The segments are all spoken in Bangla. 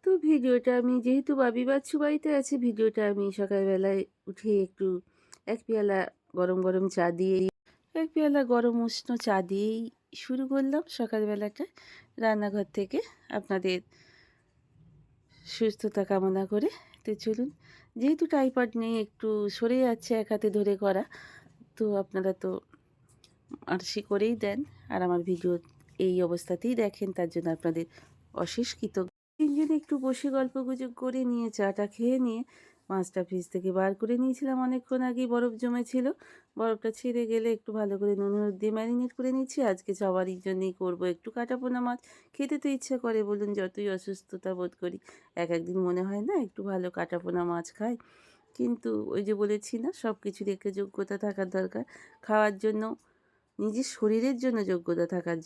তো ভিডিওটা আমি যেহেতু বাবি বাচ্চু বাড়িতে আছে, ভিডিওটা আমি সকালবেলায় উঠে একটু এক পেয়ালা গরম গরম চা দিয়ে এক পেয়ালা গরম উষ্ণ চা দিয়েই শুরু করলাম সকালবেলাটা রান্নাঘর থেকে, আপনাদের সুস্থতা কামনা করে। তো চলুন, যেহেতু টাইপড নেই, একটু সরে যাচ্ছে এক হাতে ধরে করা, তো আপনারা তো আরসি করেই দেন আর আমার ভিডিও এই অবস্থাতেই দেখেন, তার জন্য আপনাদের অশেষ কৃতজ্ঞ। তিনজনে একটু বসে গল্পগুজব করে নিয়ে চাটা খেয়ে নিয়ে মাছটা ফ্রিজ থেকে বার করে নিয়েছিলাম অনেকক্ষণ আগেই, বরফ জমেছিল। বরফটা ছেড়ে গেলে একটু ভালো করে নুন হলুদ দিয়ে ম্যারিনেট করে নিচ্ছি। আজকে সবারই জন্যই করবো একটু কাটাপোনা মাছ। খেতে তো ইচ্ছা করে, বলুন, যতই অসুস্থতা বোধ করি এক একদিন মনে হয় না একটু ভালো কাটাপোনা মাছ খাই। কিন্তু ওই যে বলেছি না, সব কিছুর একটা যোগ্যতা থাকার দরকার। খাওয়ার জন্য, নিজের শরীরের জন্য যোগ্যতা থাকার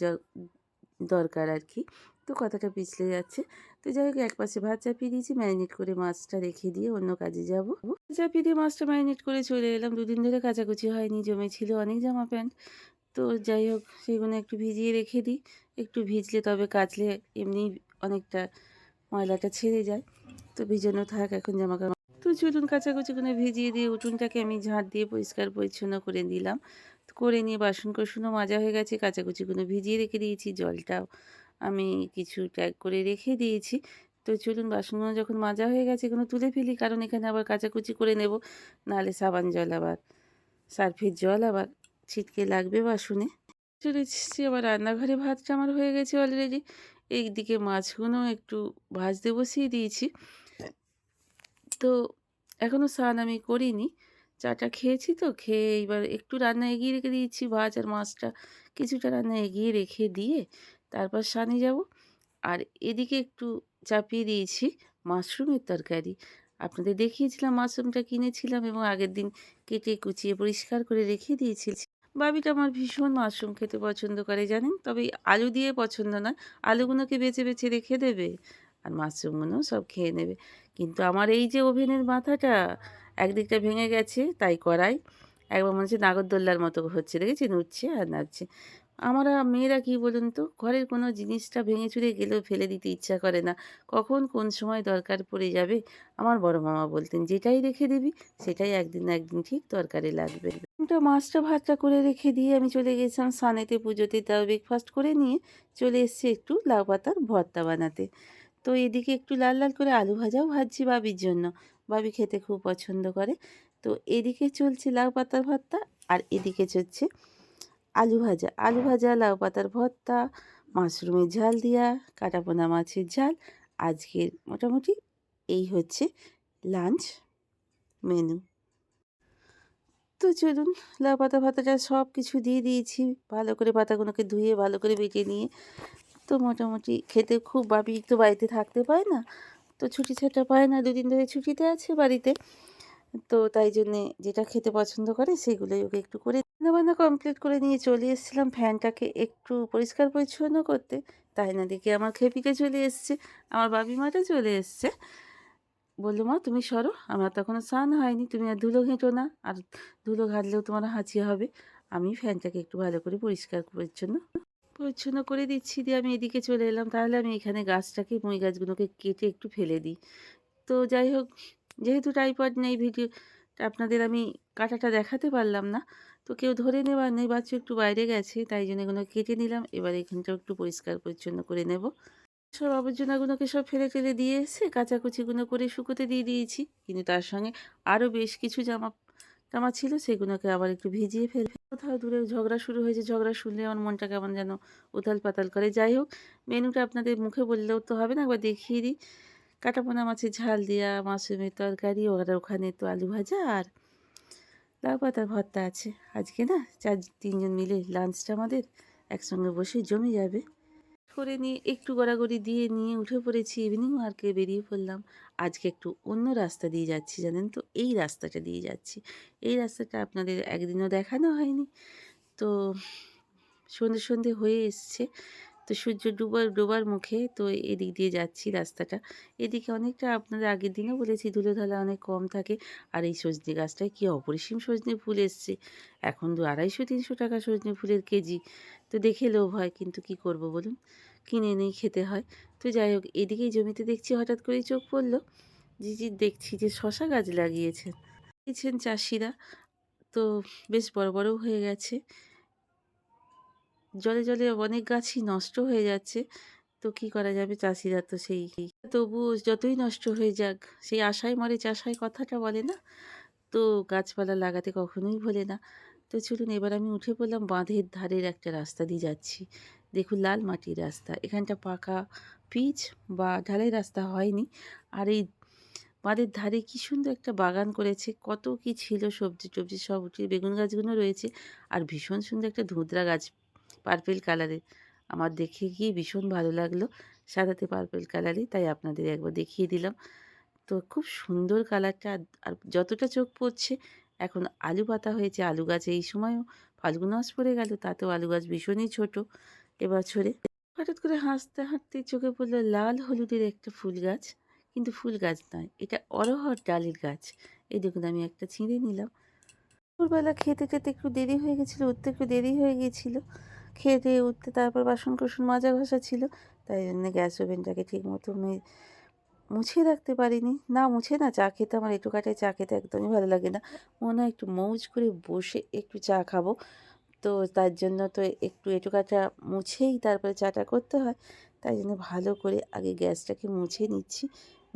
দরকার আর কি। তো কথাটা পিছলে যাচ্ছে। তো যাই হোক, একপাশে ভাত চাপিয়ে দিয়েছি, ম্যারিনেট করে মাছটা রেখে দিয়ে অন্য কাজে যাব। চাপিয়ে দিয়ে মাছটা ম্যারিনেট করে চলে এলাম। দুদিন ধরে কাচাকুচি হয়নি, জমেছিল অনেক জামা প্যান্ট। তো যাই হোক, সেগুলো একটু ভিজিয়ে রেখে দিই। একটু ভিজলে, তবে কাচলে এমনি অনেকটা ময়লাটা ছেড়ে যায়। তো ভিজানো থাক এখন জামাকাপড়। তো চলুন, কাচাকুচিগুলো ভিজিয়ে দিয়ে উঠোনটাকে আমি ঝাঁট দিয়ে পরিষ্কার পরিচ্ছন্ন করে দিলাম। করে নিয়ে বাসন কোসনও মাজা হয়ে গেছে, কাচাকুচিগুলো ভিজিয়ে রেখে দিয়েছি, জলটাও আমি কিছু ট্যাগ করে রেখে দিয়েছি। তো চলুন, বাসনগুলো যখন মাজা হয়ে গেছে এগুলো তুলে ফেলি, কারণ এখানে আবার কাচাকুচি করে নেব, নাহলে সাবান জল আবার, সার্ফের জল আবার ছিটকে লাগবে বাসনে। চলে এসেছি আবার রান্নাঘরে, ভাতটা আমার হয়ে গেছে অলরেডি। এইদিকে মাছগুলো একটু ভাজতে বসিয়ে দিয়েছি। তো এখনও স্নান আমি করিনি, চাটা খেয়েছি, তো খেয়ে এইবার একটু রান্না এগিয়ে রেখে দিয়েছি। ভাত আর মাছটা কিছুটা রান্না এগিয়ে রেখে দিয়ে তারপর স্নানে যাব। আর এদিকে একটু চাপিয়ে দিয়েছি মাশরুমের তরকারি। আপনাদের দেখিয়েছিলাম মাশরুমটা কিনেছিলাম এবং আগের দিন কেটে কুচিয়ে পরিষ্কার করে রেখে দিয়েছি। বাবিটা আমার ভীষণ মাশরুম খেতে পছন্দ করে জানেন, তবে আলু দিয়ে পছন্দ নয়। আলুগুলোকে বেছে বেছে রেখে দেবে আর মাশরুমগুলোও সব খেয়ে নেবে। কিন্তু আমার এই যে ওভেনের মাথাটা একদিকটা ভেঙে গেছে, তাই কড়াই একবার মনে হচ্ছে নাগরদোল্লার মতো হচ্ছে, দেখেছেন, উঠছে আর নাচছে। আমরা মেয়েরা কি বলুন তো, ঘরের কোনো জিনিসটা ভেঙে চুরে গেলেও ফেলে দিতে ইচ্ছা করে না, কখন কোন সময় দরকার পড়ে যাবে। আমার বড় মামা বলতেন, যেটাই রেখে দিবি সেটাই একদিন না একদিন ঠিক দরকারে লাগবে। তো মাছটা ভাতটা করে রেখে দিয়ে আমি চলে গেছিলাম সানেতে পুজোতে, তাও ব্রেকফাস্ট করে নিয়ে চলে এসেছি একটু লাউ পাতার ভর্তা বানাতে। তো এদিকে একটু লাল লাল করে আলু ভাজাও ভাজছি বাবির জন্য, বাবি খেতে খুব পছন্দ করে। তো এদিকে চলছে লাউ পাতার ভর্তা, আর এদিকে চলছে আলু ভাজা। আলু ভাজা, লাউ পাতার ভর্তা, মাশরুমের ঝাল দিয়া, কাটাপোনা মাছের ঝাল। আজকের মোটামুটি এই হচ্ছে লাঞ্চ মেনু। তো চলুন, লাউ পাতা ভাতাটা সব কিছু দিয়ে দিয়েছি, ভালো করে পাতাগুলোকে ধুয়ে ভালো করে বেটে নিয়ে। তো মোটামুটি খেতে খুব, বাবি তো বাড়িতে থাকতে পায় না, তো ছুটি ছাটা পায় না, দুদিন ধরে ছুটিতে আছে বাড়িতে। তো তাই জন্যে যেটা খেতে পছন্দ করে সেগুলোই ওকে একটু করে রান্নাবান্না কমপ্লিট করে নিয়ে চলে এসেছিলাম ফ্যানটাকে একটু পরিষ্কার পরিচ্ছন্ন করতে। তাই না দেখি আমার খেপিকে চলে এসছে, আমার বাবি মাটা চলে এসছে। বললো, মা তুমি সরো, আমার তো এখনও স্নান হয়নি, তুমি আর ধুলো ঘেঁটো না, আর ধুলো ঘাটলেও তোমার হাঁচি হবে। আমি ফ্যানটাকে একটু ভালো করে পরিষ্কার পরিচ্ছন্ন পরিচ্ছন্ন করে দিচ্ছি, দিয়ে আমি এদিকে চলে এলাম। তাহলে আমি এখানে গাছটাকে, মই গাছগুলোকে কেটে একটু ফেলে দিই। তো যাই হোক, যেহেতু ট্রাইপড নেই, ভিডিওটা আপনাদের আমি কাটাটা দেখাতে পারলাম না। তো কেউ ধরে নেওয়ার নেই, বাচ্চা একটু বাইরে গেছে, তাই জন্য এগুলো কেটে নিলাম। এবার এখানটাও একটু পরিষ্কার পরিচ্ছন্ন করে নেব। সব আবর্জনাগুলোকে সব ফেলে টেলে দিয়ে এসে কাচাকুচিগুলো করে শুকোতে দিয়ে দিয়েছি। কিন্তু তার সঙ্গে আরও বেশ কিছু জামা টামা ছিল, সেগুলোকে আবার একটু ভিজিয়ে ফেলবে। কোথাও দূরে ঝগড়া শুরু হয়েছে, ঝগড়া শুনলে আমার মনটা কেমন যেন উথাল পাতাল করে। যাই হোক, মেনুটা আপনাদের মুখে বললেও তো হবে না, একবার দেখিয়ে দিই। কাটাপোনা মাছের ঝাল দিয়া, মাশরুমের তরকারি, আর ওখানে তো আলু ভাজা আর লাউ পাতার ভর্তা আছে। আজকে না তিনজন মিলে লাঞ্চটা আমাদের একসঙ্গে বসে জমে যাবে। করে নিয়ে একটু গড়াগড়ি দিয়ে নিয়ে উঠে পড়েছি, ইভিনিং ওয়ার্কে বেরিয়ে পড়লাম। আজকে একটু অন্য রাস্তা দিয়ে যাচ্ছি জানেন তো, এই রাস্তাটা দিয়ে যাচ্ছি। এই রাস্তাটা আপনাদের একদিনও দেখানো হয়নি। তো সন্ধে সন্ধে হয়ে এসছে। তো তো সূর্য ডুবার ডোবার মুখে তো এদিক দিয়ে যাচ্ছি রাস্তাটা। এদিকে অনেকটা আপনাদের আগের দিনও বলেছি ধুলোধালা অনেক কম থাকে। আর এই সজনে গাছটায় কী অপরিসীম সজনে ফুল এসছে। এখন 250-300 টাকা সজনে ফুলের কেজি। তো দেখে লোভ হয়, কিন্তু কি করব বলুন? কিনে এনেই খেতে হয়। তো যাই হোক, এদিকেই জমিতে দেখছি হঠাৎ করেই চোখ পড়ল, দেখছি যে শশা গাছ লাগিয়েছেন চাষিরা। তো বেশ বড় বড়ও হয়ে গেছে। জলে জলে অনেক গাছই নষ্ট হয়ে যাচ্ছে। তো কি করা যাবে, চাষিরা তো সেই তবুও যতই নষ্ট হয়ে যাক, সেই আশায় মরে চাষায় কথাটা বলে না? তো গাছপালা লাগাতে কখনোই ভোলে না। তো চলুন এবার আমি উঠে পড়লাম বাঁধের ধারের একটা রাস্তা দিয়ে যাচ্ছি। দেখুন লাল মাটির রাস্তা। এখানটা পাকা পিচ বা ঢালাই রাস্তা হয়নি। আর এই বাঁধের ধারে কি সুন্দর একটা বাগান করেছে। কত কি ছিল, সবজি-টবজি সব উঠিয়ে বেগুন গাছগুলো রয়েছে। আর ভীষণ সুন্দর একটা ধুতরা গাছ, পার্পেল কালারের। আমার দেখে গিয়ে ভীষণ ভালো লাগলো। সাদাতে পার্পেল কালারে, তাই আপনাদের একবার দেখিয়ে দিলাম। তো খুব সুন্দর কালারটা। আর যতটা চোখ পড়ছে, এখন আলু পাতা হয়েছে। আলু গাছে এই সময়ও ফাল্গুন মাস পড়ে গেল, তাতেও আলু গাছ ভীষণই ছোট এবছরে। হঠাৎ করে হাঁটতে চোখে পড়ল লাল হলুদের একটা ফুল গাছ। কিন্তু ফুল গাছ নয়, এটা অরহর ডালের গাছ। এই দেখুন আমি একটা ছিঁড়ে নিলাম। দুপুরবেলা খেতে খেতে একটু দেরি হয়ে গেছিলো, উঠতে একটু দেরি হয়ে গিয়েছিল। খেয়ে দিয়ে উঠতে তারপর বাসন-কোসন মাজা ঘষা ছিল। তাই জন্যে গ্যাস ওভেনটাকে ঠিকমতো মুছে রাখতে পারিনি। না মুছে না, চা খেতে আমার এঁটো কাটায় চা খেতে একদমই ভালো লাগে না। মনে হয় একটু মৌজ করে বসে একটু চা খাবো। তো তার জন্য তো একটু এঁটো কাটা মুছেই তারপরে চাটা করতে হয়। তাই জন্য ভালো করে আগে গ্যাসটাকে মুছে নিচ্ছি।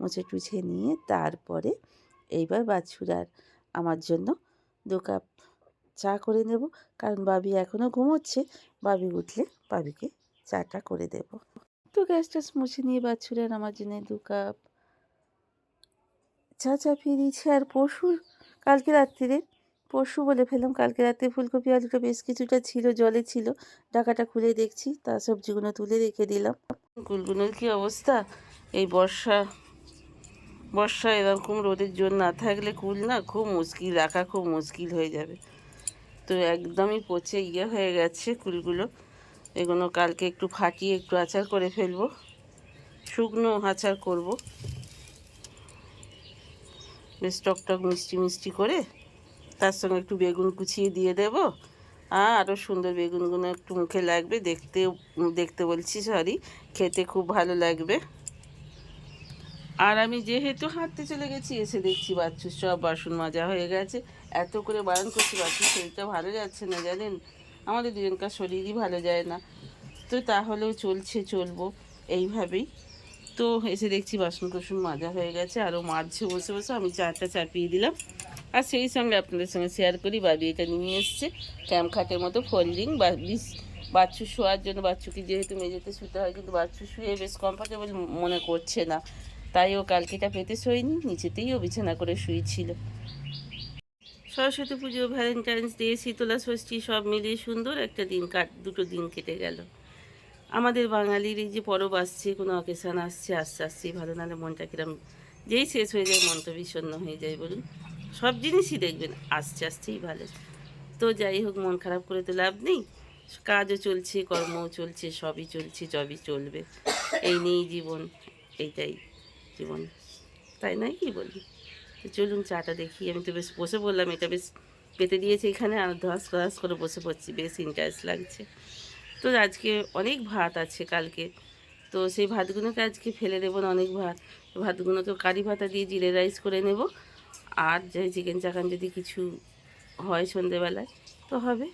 মুছে-টুছে নিয়ে তারপরে এইবার বাছুর আর আমার জন্য ২ কাপ চা করে নেব। কারণ বাবি এখনও ঘুমোচ্ছে। বাবি উঠলে বাবিকে চাটা করে দেব। তো গ্যাস-ট্যাস মুছে নিয়ে বাছুর আর আমার জন্যে ২ কাপ চা চাপিয়ে দিয়েছি। আর কালকে রাত্রিরে পরশু বলে ফেললাম, কালকে রাত্রে ফুলকপি আলুটা বেশ কিছুটা ছিল, জলে ছিল। ঢাকাটা খুলে দেখছি তা সবজিগুলো তুলে রেখে দিলাম। কুলগুলোর কী অবস্থা! এই বর্ষায় এরকম রোদের জোর না থাকলে কুল না খুব মুশকিল, রাখা খুব মুশকিল হয়ে যাবে। তো একদমই পচে হয়ে গেছে কুলগুলো। এগুলো কালকে একটু ফাটিয়ে একটু আচার করে ফেলবো, শুকনো আচার করব, বেশ টকটক মিষ্টি মিষ্টি করে। তার সঙ্গে একটু বেগুন কুচিয়ে দিয়ে দেবো। আরও সুন্দর, বেগুনগুলো একটু মুখে লাগবে, দেখতে বলছি সরি, খেতে খুব ভালো লাগবে। আর আমি যেহেতু হাঁটতে চলে গেছি, এসে দেখছি বাচ্চুর সব বাসন মাজা হয়ে গেছে। এত করে বারণ করছি, বাচ্চুর শরীরটা ভালো যাচ্ছে না জানেন, আমাদের দুজনকার শরীরই ভালো যায় না। তো তাহলেও চলবো এইভাবেই। তো এসে দেখছি বাসন কোসন মাজা হয়ে গেছে, আরও মাজছে বসে বসে। আমি চাটা চাপিয়ে দিলাম। আর সেই সঙ্গে আপনাদের সঙ্গে শেয়ার করি, বাবি এটা নিয়ে এসছে ক্যাম্প খাটের মতো ফোল্ডিং বাচ্চু শোয়ার জন্য। বাচ্চুকে যেহেতু মেঝেতে শুতে হয়, কিন্তু বাচ্চু শুয়ে বেশ কমফর্টেবল মনে করছে না, তাই ও কালকেটা পেতে শোয়নি, নিচেতেই ও বিছানা করে শুয়েছিল। সরস্বতী পুজো, ভ্যালেন্টাইন্স ডে, শীতলা ষষ্ঠী সব মিলিয়ে সুন্দর একটা দুটো দিন কেটে গেল। আমাদের বাঙালির এই যে পরব আসছে, কোনো অকেশান আসছে, আস্তে আস্তেই ভালো, নাহলে মনটা কিরম যেই শেষ হয়ে যায় মনটা বিষণ্ণ হয়ে যায় বলুন। সব জিনিসই দেখবেন আস্তে আস্তেই ভালো। তো যাই হোক, মন খারাপ করে তো লাভ নেই। কাজও চলছে, কর্মও চলছে, সবই চলছে, সবই চলবে। এই নিয়েই জীবন, এইটাই জীবন, তাই নয় কি বলি? তো চলুন চাটা দেখি। আমি তো বেশ বসে পড়লাম, এটা বেশ পেতে দিয়েছে এখানে, আর ধস করে বসে পড়ছি, বেশ ইন্টারেস্ট লাগছে। তো আজকে অনেক ভাত আছে কালকে, তো সেই ভাতগুলোকে আজকে ফেলে দেবো না, অনেক ভাত। ভাতগুলো তো কারি ভাতা দিয়ে জিরে রাইস করে নেব। আর যাই চিকেন চাকান যদি কিছু হয় সন্ধেবেলায় তো হবে।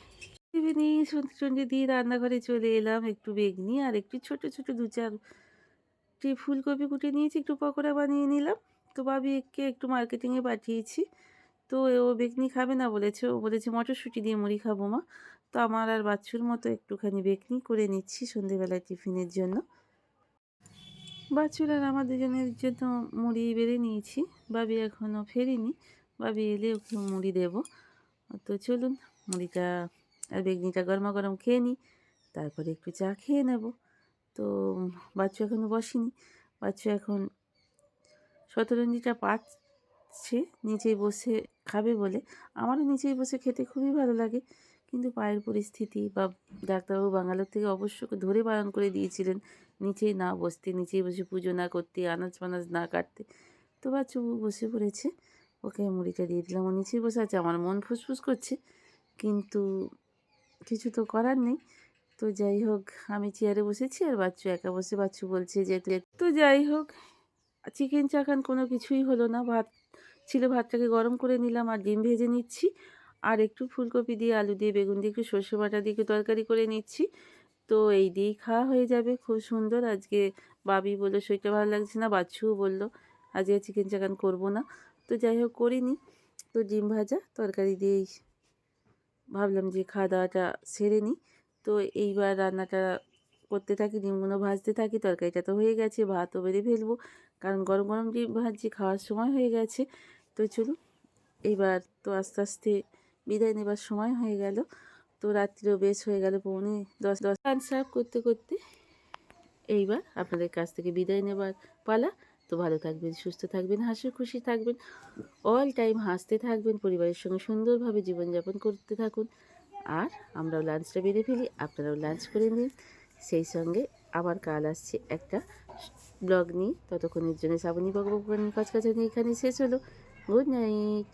টিফিন নিয়ে সন্ধে টন্ধে দিয়ে রান্নাঘরে চলে এলাম। একটু বেগনি আর একটু ছোট ছোট 2-4টি ফুলকপি কুটে নিয়েছি, একটু পকোড়া বানিয়ে নিলাম। তো ভাবিকে একটু মার্কেটিংয়ে পাঠিয়েছি। তো ও বেগনি খাবে না বলেছে, ও বলেছে মটরশুঁটি দিয়ে মুড়ি খাবো মা। তো আমার আর বাচ্চুর মতো একটুখানি বেগনি করে নিচ্ছি সন্ধেবেলায় টিফিনের জন্য। বাচ্চুর আর আমার দুজনের জন্য মুড়ি বেড়ে নিয়েছি। বাবি এখনও ফেরেনি, বাবি এলে ওকে মুড়ি দেবো। তো চলুন মুড়িটা আর বেগনিটা গরমা গরম খেয়ে নিই, তারপরে একটু চা খেয়ে নেব। তো বাচ্চু এখনও বসেনি, বাচ্চু এখন শতরঞ্জিটা পাচ্ছে নিচেই বসে খাবে বলে। আমারও নিচেই বসে খেতে খুবই ভালো লাগে, কিন্তু পায়ের পরিস্থিতি বা ডাক্তারবাবু বাঙ্গালোর থেকে অবশ্য ধরে বারণ করে দিয়েছিলেন নিচেই না বসতে, নিচেই বসে পুজো না করতে, আনাজ ফানাজ না কাটতে। তো বাচ্চু বসে পড়েছে, ওকে মুড়িটা দিয়ে দিলাম, ও নিচেই বসে আছে। আমার মন ফুসফুস করছে, কিন্তু কিছু তো করার নেই। তো যাই হোক, আমি চেয়ারে বসেছি আর বাচ্চু একা বসে, বাচ্চু বলছে যে তো যাই হোক, চিকেন চাকান কোনো কিছুই হলো না। ভাত ছিল, ভাতটাকে গরম করে নিলাম আর ডিম ভেজে নিচ্ছি, আর একটু ফুলকপি দিয়ে আলু দিয়ে বেগুন দিয়ে একটু সর্ষে বাটা দিয়ে একটু তরকারি করে নিচ্ছি। তো এই দিয়েই খাওয়া হয়ে যাবে খুব সুন্দর। আজকে বাবি বললো শরীরটা ভালো লাগছে না, বাচ্চুও বললো আজকে চিকেন চাকান করবো না। তো যাই হোক করিনি। তো ডিম ভাজা তরকারি দিয়েই ভাবলাম যে খাওয়া দাওয়াটা সেরে নিই। তো এইবার রান্নাটা করতে থাকি, ডিমগুলো ভাজতে থাকি। তরকারিটা তো হয়ে গেছে, ভাতও বেড়ে ফেলবো, কারণ গরম গরম ডিম ভাজছি, খাওয়ার সময় হয়ে গেছে। তো চলুন, এইবার তো আস্তে আস্তে বিদায় নেবার সময় হয়ে গেল। তো রাত্রিও বেশ হয়ে গেল, পৌনে 10 রান সার্ভ করতে করতে এইবার আপনাদের কাছ থেকে বিদায় নেবার পালা। তো ভালো থাকবেন, সুস্থ থাকবেন, হাসি খুশি থাকবেন, অল টাইম হাসতে থাকবেন, পরিবারের সঙ্গে সুন্দরভাবে জীবনযাপন করতে থাকুন। আর আমরাও লাঞ্চটা বেড়ে ফেলি, আপনারাও লাঞ্চ করে নিন। সেই সঙ্গে আবার কাল আসছে একটা ব্লগ নিয়ে। ততক্ষণের জন্য শ্রাবণী ভগবানের কাছাকাছি এখানে শেষ হলো। Good night.